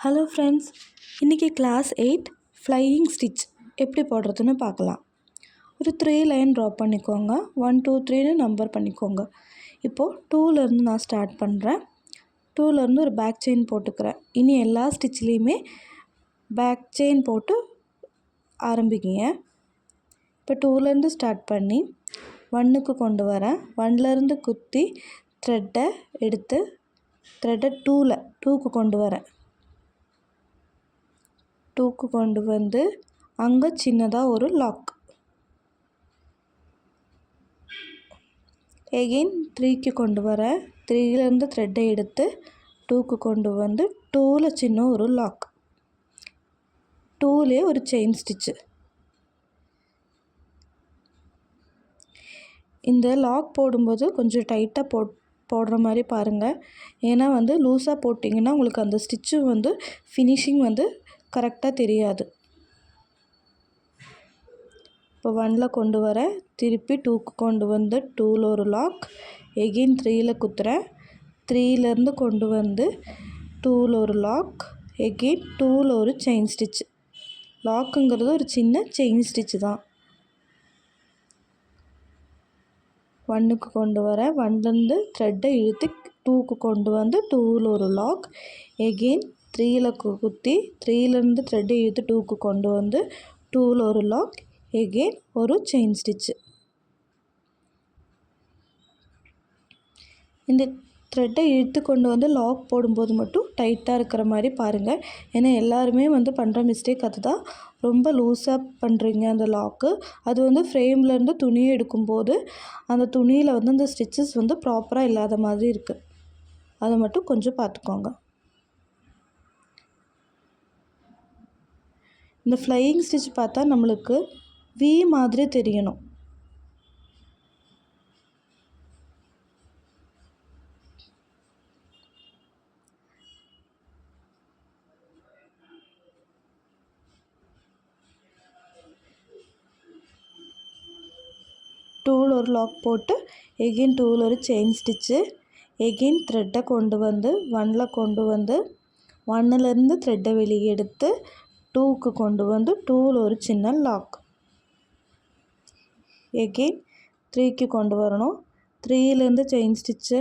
Hello friends, இன்றைக்கி class 8 flying stitch எப்படி போடுறதுன்னு பார்க்கலாம். ஒரு 3 லைன் ட்ரா பண்ணிக்கோங்க. 1 2 3ன்னு நம்பர் பண்ணிக்கோங்க. இப்போது 2லேருந்து நான் ஸ்டார்ட் பண்ணுறேன். 2லேருந்து ஒரு பேக் செயின் போட்டுக்கிறேன். இனி எல்லா ஸ்டிச்லேயுமே பேக் செயின் போட்டு ஆரம்பிக்கிங்க. இப்போ 2லேருந்து ஸ்டார்ட் பண்ணி 1க்கு கொண்டு வரேன். 1லேருந்து குத்தி த்ரெட்டை எடுத்து த்ரெட்டை 2க்கு கொண்டு வரேன். 2க்கு கொண்டு வந்து அங்கே சின்னதாக ஒரு லாக். எகெயின் 3க்கு கொண்டு வரேன். 3லேருந்து த்ரெட்டை எடுத்து 2க்கு கொண்டு வந்து 2ல் சின்ன ஒரு லாக். 2லேயே ஒரு செயின் ஸ்டிச்சு. இந்த லாக் போடும்போது கொஞ்சம் டைட்டாக போடுற மாதிரி பாருங்கள். ஏன்னா லூஸாக போட்டிங்கன்னா உங்களுக்கு அந்த ஸ்டிச்சு ஃபினிஷிங் கரெக்டாக தெரியாது. இப்போ 1ல் கொண்டு வரேன். திருப்பி 2க்கு கொண்டு வந்து 2ல் ஒரு லாக். எகெயின் 3ல் குத்துறேன். 3லேருந்து கொண்டு வந்து 2ல் ஒரு லாக். எகெயின் 2ல் ஒரு செயின் ஸ்டிச். லாக்குங்கிறது ஒரு சின்ன செயின் ஸ்டிச்சு தான். 1க்கு கொண்டு வரேன். 1லேருந்து த்ரெட்டை இழுத்து 2க்கு கொண்டு வந்து 2ல் ஒரு லாக். எகெயின் 3ல் குத்தி 3லேருந்து த்ரெட்டை இழுத்து 2க்கு கொண்டு வந்து 2ல் ஒரு லாக். எகெயின் ஒரு செயின் ஸ்டிச்சு. இந்த த்ரெட்டை இழுத்து கொண்டு வந்து லாக் போடும்போது மட்டும் டைட்டாக இருக்கிற மாதிரி பாருங்கள். ஏன்னா எல்லாருமே பண்ணுற மிஸ்டேக் அதுதான். ரொம்ப லூஸாக பண்ணுறீங்க அந்த லாக்கு. அது ஃப்ரேம்லேருந்து துணியை எடுக்கும்போது அந்த துணியில் அந்த ஸ்டிச்சஸ் ப்ராப்பராக இல்லாத மாதிரி இருக்குது. அதை மட்டும் கொஞ்சம் பார்த்துக்கோங்க. இந்த ஃப்ளையிங் ஸ்டிச் பார்த்தா நம்மளுக்கு வி மாதிரி தெரியணும். டூவில் ஒரு லாக் போட்டு எகெயின் 2ல் ஒரு செயின் ஸ்டிச்சு. எகெயின் த்ரெட்டை கொண்டு வந்து 1ல் கொண்டு வந்து 1லேருந்து த்ரெட்டை வெளியே எடுத்து 2க்கு கொண்டு வந்து 2ல் ஒரு சின்ன லாக். எகெயின் 3க்கு கொண்டு வரணும். 3லேருந்து செயின் ஸ்டிச்சு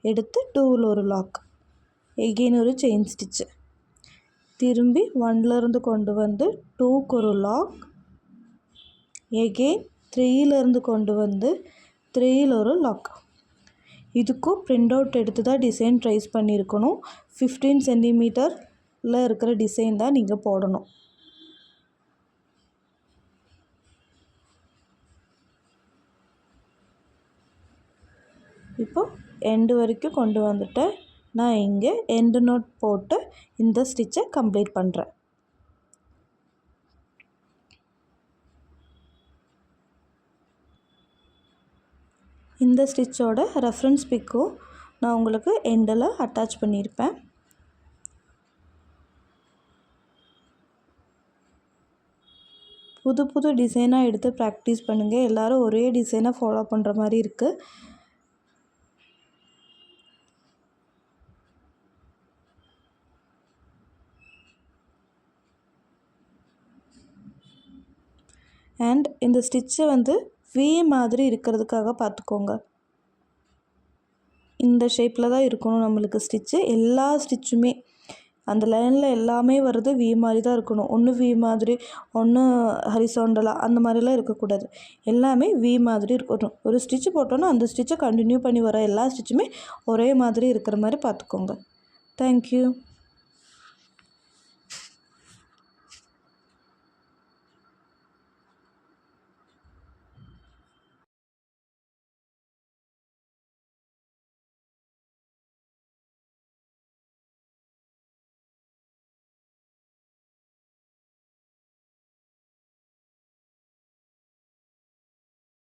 எடுத்து 2ல் ஒரு லாக். எகெயின் ஒரு செயின் ஸ்டிச்சு. திரும்பி 1லேருந்து கொண்டு வந்து 2க்கு ஒரு லாக். எகெயின் 3லேருந்து கொண்டு வந்து 3ல் ஒரு லாக். இதுக்கும் பிரிண்ட் அவுட் எடுத்து தான் டிசைன் ட்ரேஸ் பண்ணியிருக்கணும். 15 சென்டிமீட்டரில் இருக்கிற டிசைன் தான் நீங்கள் போடணும். இப்போ எண்டு வரைக்கும் கொண்டு வந்துட்டேன். நான் இங்கே எண்டு நோட் போட்டு இந்த ஸ்டிச்சை கம்ப்ளீட் பண்ணுறேன். இந்த ஸ்டிச்சோட ரெஃபரன்ஸ் பிக்கும் நான் உங்களுக்கு எண்டில் அட்டாச் பண்ணியிருப்பேன். புது புது டிசைனாக எடுத்து ப்ராக்டிஸ் பண்ணுங்கள். எல்லோரும் ஒரே டிசைனை ஃபாலோ பண்ணுற மாதிரி இருக்குது. அண்ட் இந்த ஸ்டிச்சை வி மாதிரி இருக்கிறதுக்காக பார்த்துக்கோங்க. இந்த ஷேப்பில் தான் இருக்கணும் நம்மளுக்கு ஸ்டிச்சு. எல்லா ஸ்டிச்சுமே அந்த லைனில் எல்லாமே வருது வி மாதிரி தான் இருக்கணும். ஒன்று வி மாதிரி, ஒன்று ஹரிசாண்டலாக அந்த மாதிரிலாம் இருக்கக்கூடாது. எல்லாமே வி மாதிரி இருக்கணும். ஒரு ஸ்டிச்சு போட்டோன்னா அந்த ஸ்டிச்சை கண்டினியூ பண்ணி வர எல்லா ஸ்டிச்சுமே ஒரே மாதிரி இருக்கிற மாதிரி பார்த்துக்கோங்க. தேங்க்யூ.